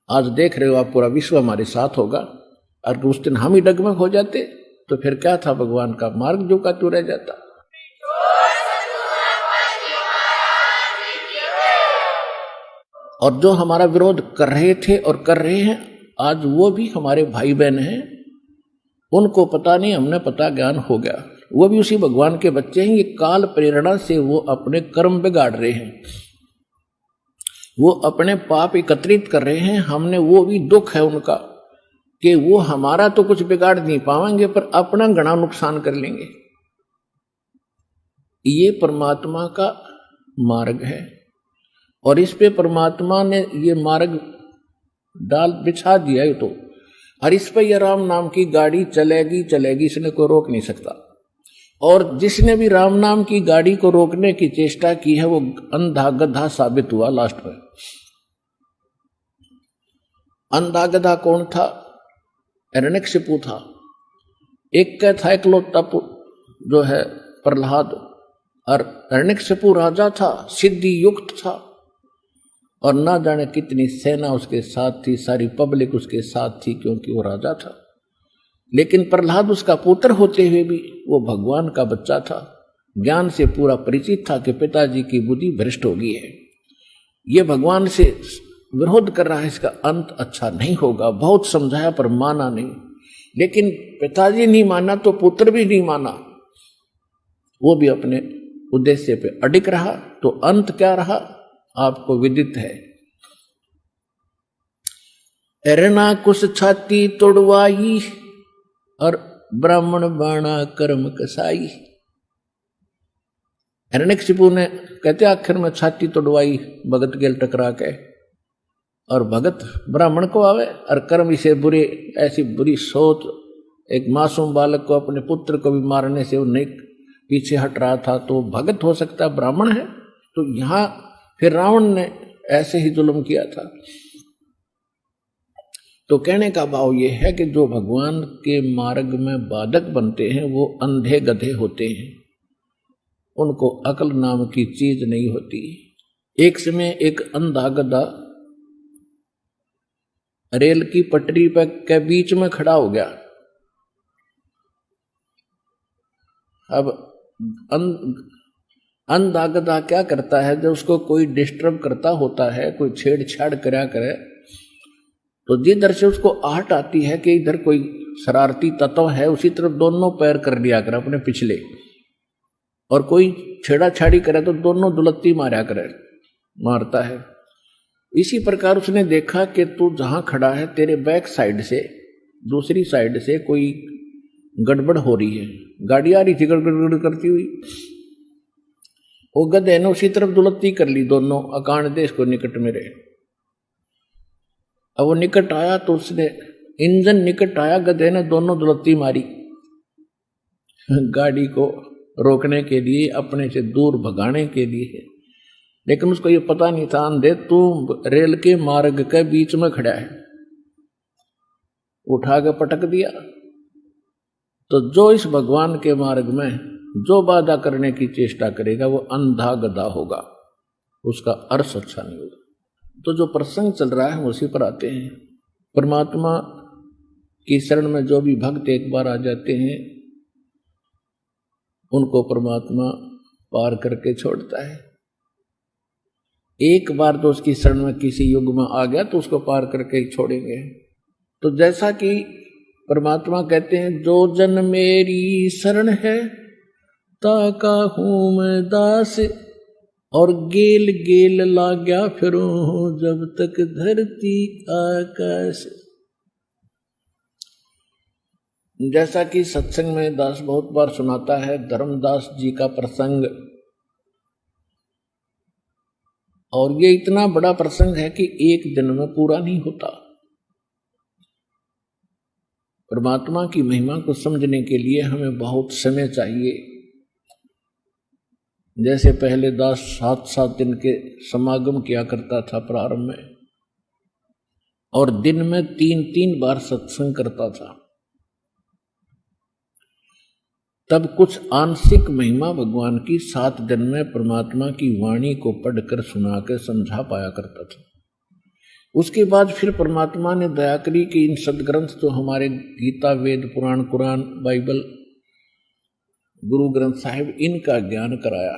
आज देख रहे हो आप, पूरा विश्व हमारे साथ होगा। और उस दिन हम ही डगमग हो जाते तो फिर क्या था, भगवान का मार्ग जो का त्यों रह जाता। और जो हमारा विरोध कर रहे थे और कर रहे हैं, आज वो भी हमारे भाई बहन हैं। उनको पता नहीं, हमने पता ज्ञान हो गया। वो भी उसी भगवान के बच्चे हैं। ये काल प्रेरणा से वो अपने कर्म बिगाड़ रहे हैं, वो अपने पाप एकत्रित कर रहे हैं। हमने, वो भी दुख है उनका कि वो हमारा तो कुछ बिगाड़ नहीं पाएंगे पर अपना घना नुकसान कर लेंगे। ये परमात्मा का मार्ग है और इस पे परमात्मा ने ये मार्ग डाल बिछा दिया है। तो और इस पे ये राम नाम की गाड़ी चलेगी चलेगी, इसने कोई रोक नहीं सकता। और जिसने भी राम नाम की गाड़ी को रोकने की चेष्टा की है वो अंधा गधा साबित हुआ लास्ट में। अंधा गधा कौन था? हिरण्यकशिपु था। एक का था इकलौता जो है प्रहलाद, और हिरण्यकशिपु राजा था, सिद्धि युक्त था, और ना जाने कितनी सेना उसके साथ थी, सारी पब्लिक उसके साथ थी क्योंकि वो राजा था। लेकिन प्रहलाद उसका पुत्र होते हुए भी वो भगवान का बच्चा था, ज्ञान से पूरा परिचित था कि पिताजी की बुद्धि भ्रष्ट हो गई है, ये भगवान से विरोध कर रहा है, इसका अंत अच्छा नहीं होगा। बहुत समझाया पर माना नहीं। लेकिन पिताजी नहीं माना तो पुत्र भी नहीं माना, वो भी अपने उद्देश्य पे अडिग रहा। तो अंत क्या रहा आपको विदित है। एरना कुछ छाती तोड़वाई और ब्राह्मण बाणा कर्म कसाई। हिरण्यकशिपु ने कहते आखिर में छाती तोड़वाई भगत गेल टकरा के, और भगत ब्राह्मण को आवे और कर्म इसे बुरे, ऐसी बुरी सोच। एक मासूम बालक को, अपने पुत्र को भी मारने से वो नहीं पीछे हट रहा था, तो भगत हो सकता है, ब्राह्मण है। तो यहां फिर रावण ने ऐसे ही जुल्म किया था। तो कहने का भाव ये है कि जो भगवान के मार्ग में बाधक बनते हैं वो अंधे गधे होते हैं, उनको अकल नाम की चीज नहीं होती। एक समय एक अंधा गधा रेल की पटरी पर के बीच में खड़ा हो गया। अब अंधा गधा क्या करता है, जब उसको कोई डिस्टर्ब करता होता है, कोई छेड़छाड़ करा करे, तो जिधर से उसको आहट आती है कि इधर कोई शरारती तत्व है, उसी तरफ दोनों पैर कर लिया करे अपने पिछले, और कोई छेड़ाछाड़ी करे तो दोनों दुलत्ती मारा करे, मारता है। इसी प्रकार उसने देखा कि तू जहां खड़ा है तेरे बैक साइड से, दूसरी साइड से कोई गड़बड़ हो रही है, गाड़ी आ रही थी गड़गड़ करती हुई। वो गधे ने उसी तरफ दुलत्ती कर ली, दोनों अकाण देश को निकट में रहे। अब वो निकट आया तो उसने, इंजन निकट आया, गधे ने दोनों दुलत्ती मारी गाड़ी को रोकने के लिए, अपने से दूर भगाने के लिए। लेकिन उसको ये पता नहीं था, अंधे तू रेल के मार्ग के बीच में खड़ा है, उठा के पटक दिया। तो जो इस भगवान के मार्ग में जो बाधा करने की चेष्टा करेगा वो अंधा गधा होगा, उसका अर्थ अच्छा नहीं होगा। तो जो प्रसंग चल रहा है हम उसी पर आते हैं। परमात्मा की शरण में जो भी भक्त एक बार आ जाते हैं उनको परमात्मा पार करके छोड़ता है। एक बार तो उसकी शरण में किसी युग में आ गया तो उसको पार करके ही छोड़ेंगे। तो जैसा कि परमात्मा कहते हैं, जो जन मेरी शरण है ताका हूं मैं दास, और गेल गेल लाग्या फिरूं जब तक धरती आकाश। जैसा कि सत्संग में दास बहुत बार सुनाता है, धर्मदास जी का प्रसंग, और ये इतना बड़ा प्रसंग है कि एक दिन में पूरा नहीं होता। परमात्मा की महिमा को समझने के लिए हमें बहुत समय चाहिए। जैसे पहले दास 7-7 दिन के समागम किया करता था प्रारंभ में, और दिन में 3-3 बार सत्संग करता था, तब कुछ आंशिक महिमा भगवान की 7 दिन में परमात्मा की वाणी को पढ़कर सुना के समझा पाया करता था। उसके बाद फिर परमात्मा ने दया करी कि इन सदग्रंथ जो हमारे गीता, वेद, पुराण, कुरान, बाइबल, गुरु ग्रंथ साहिब, इनका ज्ञान कराया।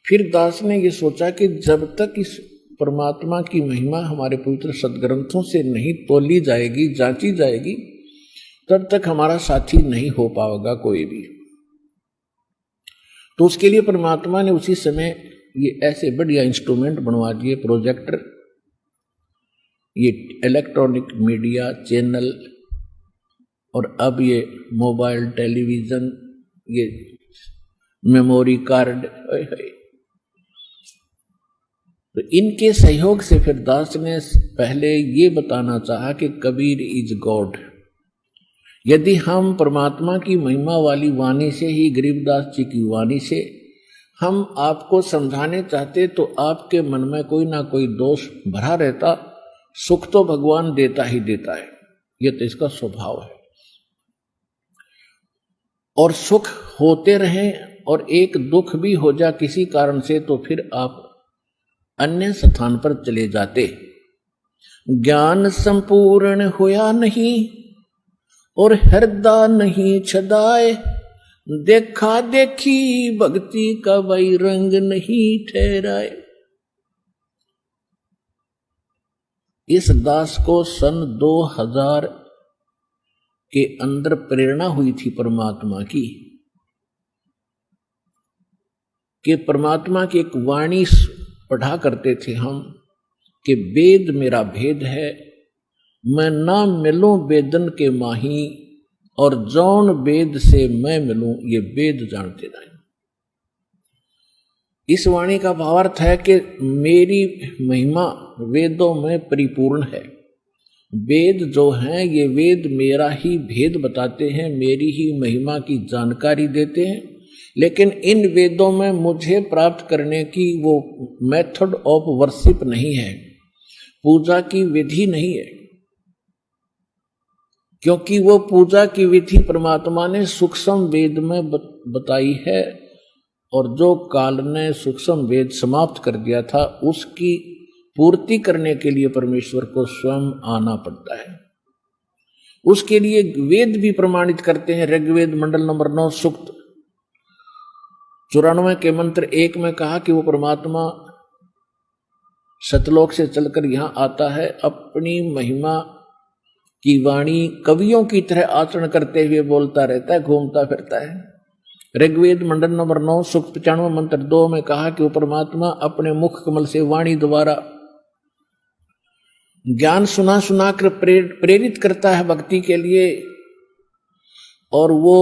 फिर दास ने ये सोचा कि जब तक इस परमात्मा की महिमा हमारे पवित्र सदग्रंथों से नहीं तोली जाएगी, जांची जाएगी, तब तक हमारा साथी नहीं हो पाएगा कोई भी। तो उसके लिए परमात्मा ने उसी समय ये ऐसे बढ़िया इंस्ट्रूमेंट बनवा दिए, प्रोजेक्टर, ये इलेक्ट्रॉनिक मीडिया चैनल, और अब ये मोबाइल, टेलीविजन, ये मेमोरी कार्ड। तो इनके सहयोग से फिर दास ने पहले ये बताना चाहा कि कबीर इज गॉड। यदि हम परमात्मा की महिमा वाली वाणी से ही, गरीबदास जी की वाणी से हम आपको समझाने चाहते तो आपके मन में कोई ना कोई दोष भरा रहता। सुख तो भगवान देता ही देता है, ये तो इसका स्वभाव है। और सुख होते रहें और एक दुख भी हो जा किसी कारण से, तो फिर आप अन्य स्थान पर चले जाते। ज्ञान संपूर्ण होया नहीं और हृदय नहीं छदाए, देखा देखी भक्ति का वही रंग नहीं ठहराए। इस दास को सन 2000 के अंदर प्रेरणा हुई थी परमात्मा की, कि परमात्मा की एक वाणी पढ़ा करते थे हम कि वेद मेरा भेद है, मैं ना मिलूं वेदन के माही, और जौन वेद से मैं मिलूं ये वेद जानते नहीं। इस वाणी का भावार्थ है कि मेरी महिमा वेदों में परिपूर्ण है। वेद जो हैं ये वेद मेरा ही भेद बताते हैं, मेरी ही महिमा की जानकारी देते हैं, लेकिन इन वेदों में मुझे प्राप्त करने की वो मेथड ऑफ वर्शिप नहीं है, पूजा की विधि नहीं है, क्योंकि वो पूजा की विधि परमात्मा ने सूक्ष्म वेद में बताई है, और जो काल ने सूक्ष्म वेद समाप्त कर दिया था उसकी पूर्ति करने के लिए परमेश्वर को स्वयं आना पड़ता है। उसके लिए वेद भी प्रमाणित करते हैं। ऋग्वेद मंडल नंबर 9 सूक्त 94 के मंत्र 1 में कहा कि वो परमात्मा सतलोक से चलकर यहां आता है, अपनी महिमा की वाणी कवियों की तरह आचरण करते हुए बोलता रहता है, घूमता फिरता है। ऋग्वेद मंडल नंबर 9 सूक्त 95 मंत्र 2 में कहा कि वो परमात्मा अपने मुख कमल से वाणी द्वारा ज्ञान सुना सुना कर प्रेरित करता है भक्ति के लिए, और वो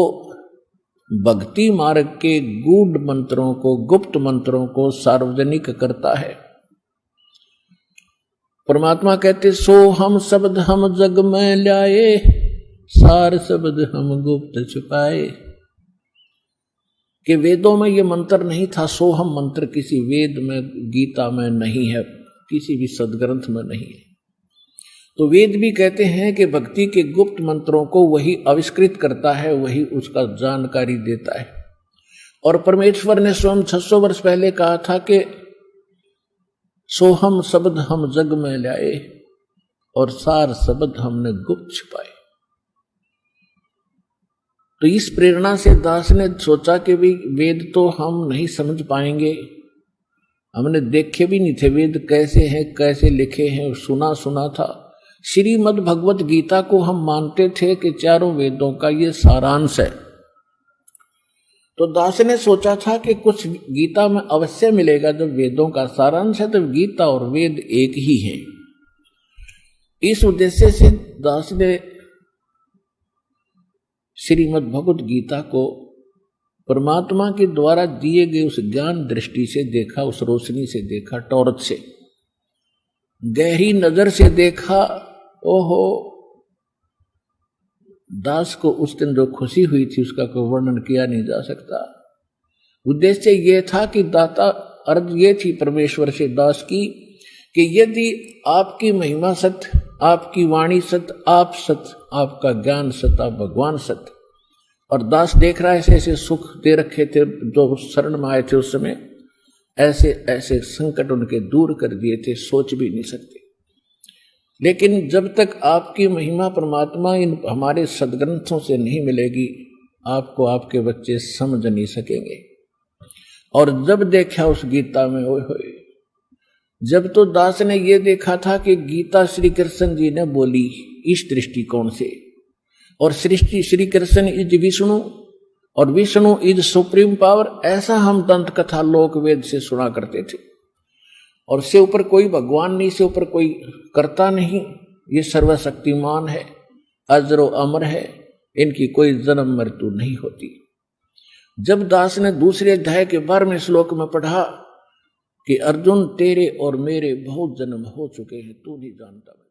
भक्ति मार्ग के गूढ़ मंत्रों को, गुप्त मंत्रों को सार्वजनिक करता है। परमात्मा कहते सो हम शब्द हम जग में लाए, सार शब्द हम गुप्त छुपाए। कि वेदों में ये मंत्र नहीं था, सो हम मंत्र किसी वेद में, गीता में नहीं है, किसी भी सदग्रंथ में नहीं है। तो वेद भी कहते हैं कि भक्ति के गुप्त मंत्रों को वही आविष्कृत करता है, वही उसका जानकारी देता है। और परमेश्वर ने स्वयं 600 वर्ष पहले कहा था कि सो हम शब्द हम जग में लाए, और सार शब्द हमने गुप्त छिपाए। तो इस प्रेरणा से दास ने सोचा कि भी वेद तो हम नहीं समझ पाएंगे, हमने देखे भी नहीं थे वेद कैसे हैं, कैसे लिखे हैं, सुना था। श्रीमद् भगवत गीता को हम मानते थे कि चारों वेदों का ये सारांश है। तो दास ने सोचा था कि कुछ गीता में अवश्य मिलेगा, जब वेदों का सारांश है तो गीता और वेद एक ही है। इस उद्देश्य से दास ने श्रीमद् भगवत गीता को परमात्मा के द्वारा दिए गए उस ज्ञान दृष्टि से देखा, उस रोशनी से देखा, टॉर्च से, गहरी नजर से देखा। ओहो, दास को उस दिन जो खुशी हुई थी उसका कोई वर्णन किया नहीं जा सकता। उद्देश्य ये था कि दाता, अर्ज ये थी परमेश्वर से दास की कि यदि आपकी महिमा सत्य, आपकी वाणी सत्य, आप सत्य, आपका ज्ञान सत्य, आप भगवान सत्य, और दास देख रहा है ऐसे ऐसे सुख दे रखे थे जो शरण में आए थे उस समय, ऐसे ऐसे संकट उनके दूर कर दिए थे, सोच भी नहीं सकते। लेकिन जब तक आपकी महिमा परमात्मा इन हमारे सदग्रंथों से नहीं मिलेगी, आपको आपके बच्चे समझ नहीं सकेंगे। और जब देखा उस गीता में, ओए होए, जब तो दास ने ये देखा था कि गीता श्री कृष्ण जी ने बोली इस दृष्टिकोण से, और सृष्टि श्री कृष्ण इज विष्णु और विष्णु इज सुप्रीम पावर, ऐसा हम दंत कथा लोक वेद से सुना करते थे। और से ऊपर कोई भगवान नहीं, से ऊपर कोई करता नहीं, ये सर्वशक्तिमान है, अजरो अमर है, इनकी कोई जन्म मृत्यु नहीं होती। जब दास ने दूसरे अध्याय के 12वें श्लोक में पढ़ा कि अर्जुन तेरे और मेरे बहुत जन्म हो चुके हैं, तू नहीं जानता।